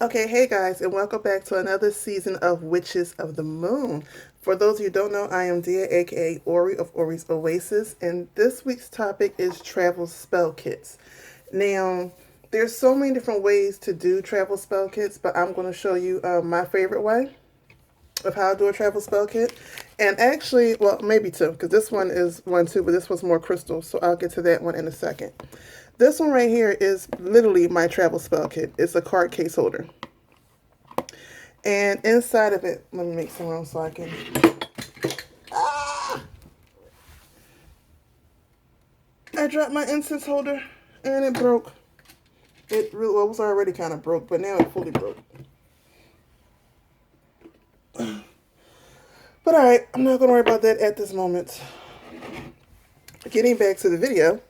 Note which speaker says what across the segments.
Speaker 1: Okay, hey guys, and welcome back to another season of Witches of the Moon. For those of you who don't know, I am Dia, aka Ori of ORI'S OASIS, and this week's topic is travel spell kits. Now, there's so many different ways to do travel spell kits, but I'm going to show you my favorite way of how to do a travel spell kit. And actually, well, maybe two, because this one is one too, but this one's more crystal, so I'll get to that one in a second. This one right here is literally my travel spell kit. It's a card case holder. And inside of it, let me make some room so I can. Ah! I dropped my incense holder and it broke. It really well, it was already kind of broke, but now it fully broke. But alright, I'm not going to worry about that at this moment. Getting back to the video.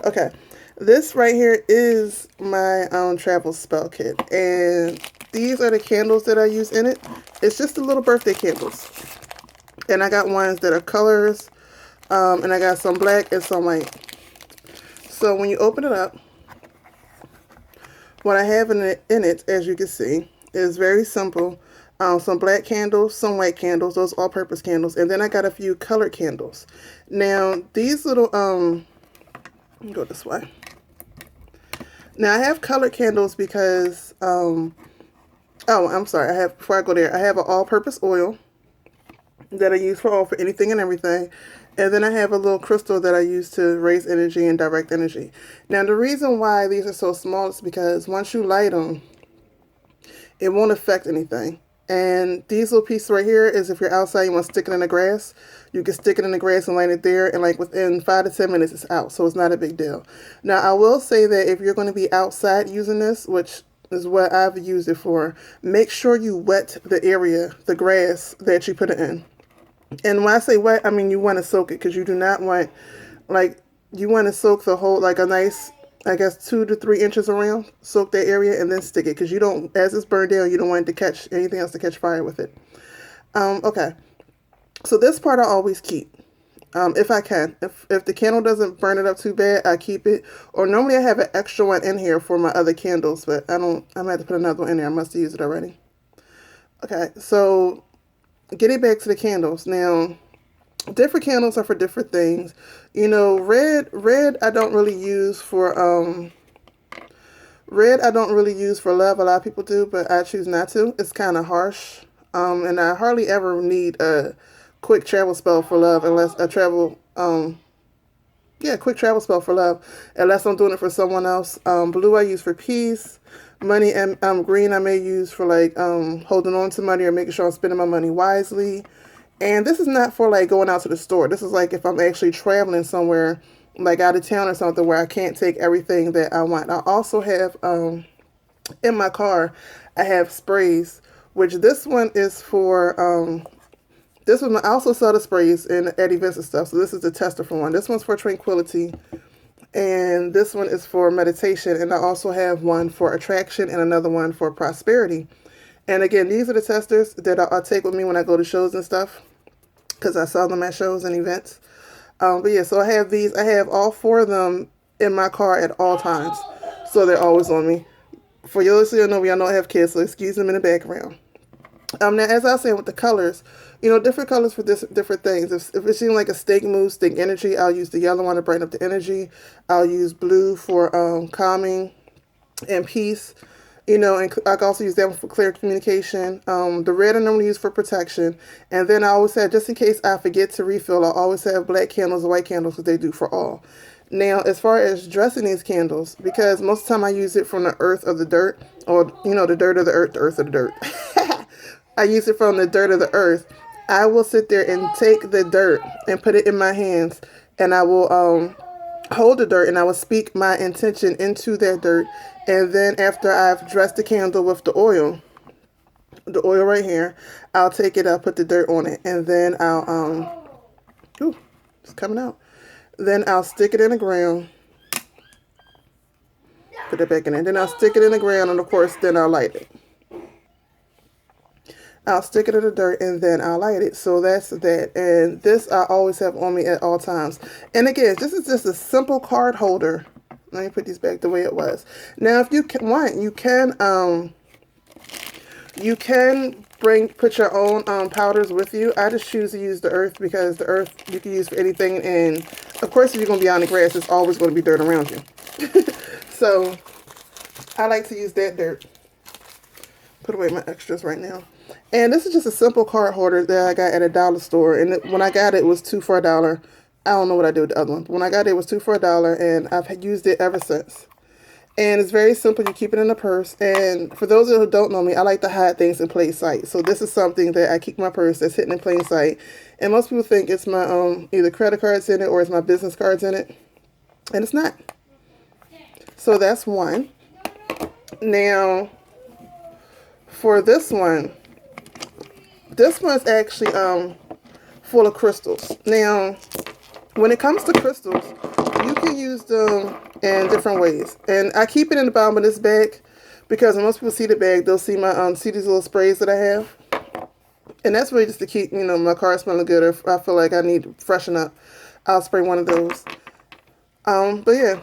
Speaker 1: Okay, this right here is my travel spell kit. And these are the candles that I use in it. It's just the little birthday candles. And I got ones that are colors. And I got some black and some white. So when you open it up, what I have in it, as you can see, is very simple. Some black candles, some white candles, those all-purpose candles, and then I got a few colored candles. Now, these little, go this way. Now, I have colored candles because, oh, I'm sorry, before I go there, I have an all-purpose oil that I use for anything and everything. And then I have a little crystal that I use to raise energy and direct energy. Now, the reason why these are so small is because once you light them, it won't affect anything. And these little pieces right here is if you're outside, you want to stick it in the grass, you can stick it in the grass and light it there, and like within 5 to 10 minutes, it's out. So it's not a big deal. Now, I will say that if you're going to be outside using this, which is what I've used it for, make sure you wet the area, the grass that you put it in. And when I say wet, I mean you want to soak it because you do not want, like, you want to soak the whole, like a nice, I guess, 2 to 3 inches around. Soak that area and then stick it because you don't, as it's burned down, you don't want it to catch anything else to catch fire with it. Okay. So this part I always keep. If I can. If the candle doesn't burn it up too bad, I keep it. Or normally I have an extra one in here for my other candles, but I'm going to have to put another one in there. I must have used it already. Okay, so getting back to the candles. Now, different candles are for different things. You know, red I don't really use for love. A lot of people do, but I choose not to. It's kind of harsh. And I hardly ever need a quick travel spell for love unless a quick travel spell for love unless I'm doing it for someone else. Blue I use for peace. Money and green I may use for like holding on to money or making sure I'm spending my money wisely. And this is not for like going out to the store. This is like if I'm actually traveling somewhere like out of town or something where I can't take everything that I want. I also have in my car I have sprays, which this one is for this one. I also sell the sprays at events and stuff. So this is the tester for one. This one's for tranquility. And this one is for meditation. And I also have one for attraction and another one for prosperity. And again, these are the testers that I'll take with me when I go to shows and stuff, because I sell them at shows and events. But yeah, so I have these. I have all 4 of them in my car at all times. So they're always on me. For you to know, we all know I have kids, so excuse them in the background. Now, as I was saying with the colors, you know, different colors for different things. If it seems like a steak mood, steak energy, I'll use the yellow one to brighten up the energy. I'll use blue for calming and peace. You know, and I can also use that one for clear communication. The red I normally use for protection. And then I always have, just in case I forget to refill, I always have black candles and white candles because they do for all. Now, as far as dressing these candles, because most of the time I use it from the earth of the dirt, or, you know, the dirt of the earth of the dirt. I use it from the dirt of the earth. I will sit there and take the dirt and put it in my hands, and I will hold the dirt and I will speak my intention into that dirt. And then after I've dressed the candle with the oil right here, I'll take it, I'll put the dirt on it, and then ooh, it's coming out. Then I'll stick it in the ground, put it back in there. Then I'll stick it in the ground, and of course, then I'll light it. I'll stick it in the dirt and then I'll light it. So that's that. And this I always have on me at all times. And again, this is just a simple card holder. Let me put these back the way it was. Now, if you want, you can You can put your own powders with you. I just choose to use the earth because the earth you can use for anything. And of course, if you're going to be on the grass, it's always going to be dirt around you. So I like to use that dirt. Put away my extras right now. And this is just a simple card holder that I got at a dollar store. And when I got it, it was 2 for $1. I don't know what I did with the other one. But when I got it, it was 2 for $1. And I've used it ever since. And it's very simple. You keep it in a purse. And for those who don't know me, I like to hide things in plain sight. So this is something that I keep in my purse that's hidden in plain sight. And most people think it's my either credit cards in it or it's my business cards in it. And it's not. So that's one. Now, for this one's actually full of crystals. Now, when it comes to crystals, you can use them in different ways. And I keep it in the bottom of this bag because when most people see the bag, they'll see my see these little sprays that I have. And that's really just to keep, you know, my car smelling good, or if I feel like I need to freshen up, I'll spray one of those. But yeah,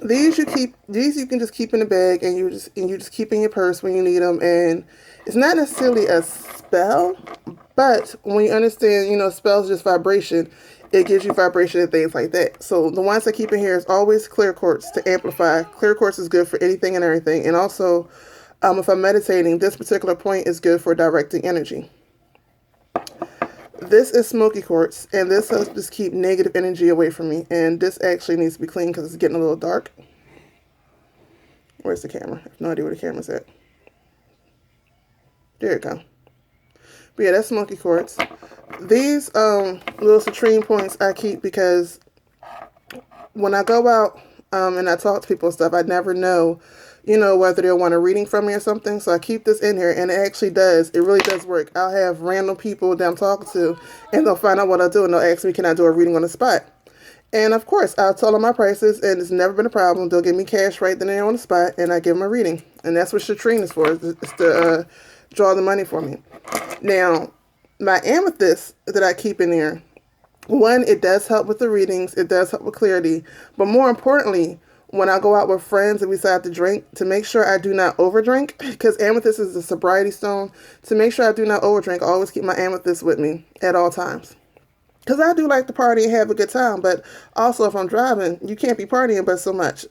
Speaker 1: these you can just keep in the bag, and you just keep in your purse when you need them. And it's not necessarily a spell, but when you understand, you know, spells just vibration. It gives you vibration and things like that. So the ones I keep in here is always clear quartz to amplify. Clear quartz is good for anything and everything. And also, if I'm meditating, this particular point is good for directing energy. This is smoky quartz, and this helps just keep negative energy away from me. And this actually needs to be clean because it's getting a little dark. Where's the camera? I have no idea where the camera's at. There you go. But yeah, that's smoky quartz. These little citrine points I keep because when I go out and I talk to people and stuff, I never know, you know, whether they'll want a reading from me or something. So I keep this in here, and it actually does. It really does work. I'll have random people that I'm talking to, and they'll find out what I do, and they'll ask me, can I do a reading on the spot? And of course, I'll tell them my prices, and it's never been a problem. They'll give me cash right then and there on the spot, and I give them a reading. And that's what citrine is for. It's to draw the money for me. Now, my amethyst that I keep in there, one, it does help with the readings. It does help with clarity. But more importantly, when I go out with friends and we decide to drink, to make sure I do not overdrink, because amethyst is a sobriety stone, to make sure I do not overdrink, I always keep my amethyst with me at all times. Because I do like to party and have a good time, but also if I'm driving, you can't be partying but so much.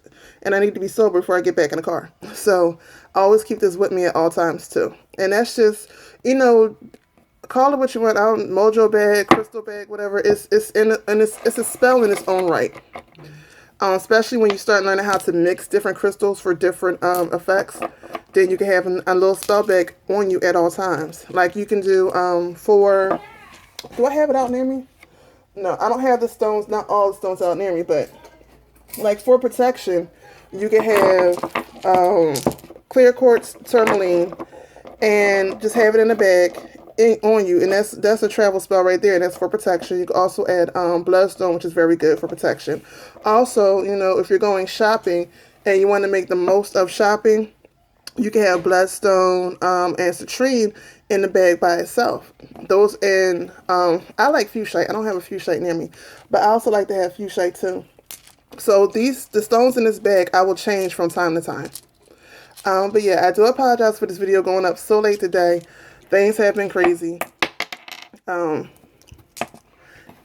Speaker 1: And I need to be sober before I get back in the car. So I always keep this with me at all times too. And that's just, you know, call it what you want. I don't, mojo bag, crystal bag, whatever. It's a spell in its own right. Especially when you start learning how to mix different crystals for different effects. Then you can have a little spell bag on you at all times. Like you can do do I have it out near me? No, I don't have the stones, not all the stones out near me, but like for protection, you can have clear quartz tourmaline and just have it in a bag on you, and that's a travel spell right there, and that's for protection. You can also add bloodstone, which is very good for protection. Also, you know, if you're going shopping and you want to make the most of shopping, you can have bloodstone and citrine in the bag by itself. Those, and I like fuchsite. I don't have a fuchsite near me, but I also like to have fuchsite too. So the stones in this bag I will change from time to time. But yeah, I do apologize for this video going up so late today. Things have been crazy. And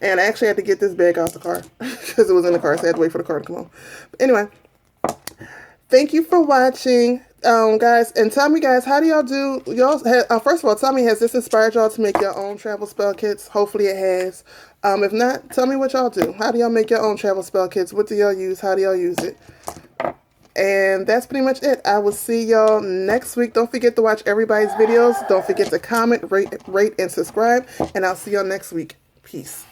Speaker 1: I actually had to get this bag out the car because it was in the car, so I had to wait for the car to come home. But anyway, thank you for watching, guys. And tell me, guys, how do y'all do? First of all, tell me, has this inspired y'all to make your own travel spell kits? Hopefully it has. If not, tell me what y'all do. How do y'all make your own travel spell kits? What do y'all use? How do y'all use it? And that's pretty much it. I will see y'all next week. Don't forget to watch everybody's videos. Don't forget to comment, rate, and subscribe. And I'll see y'all next week. Peace.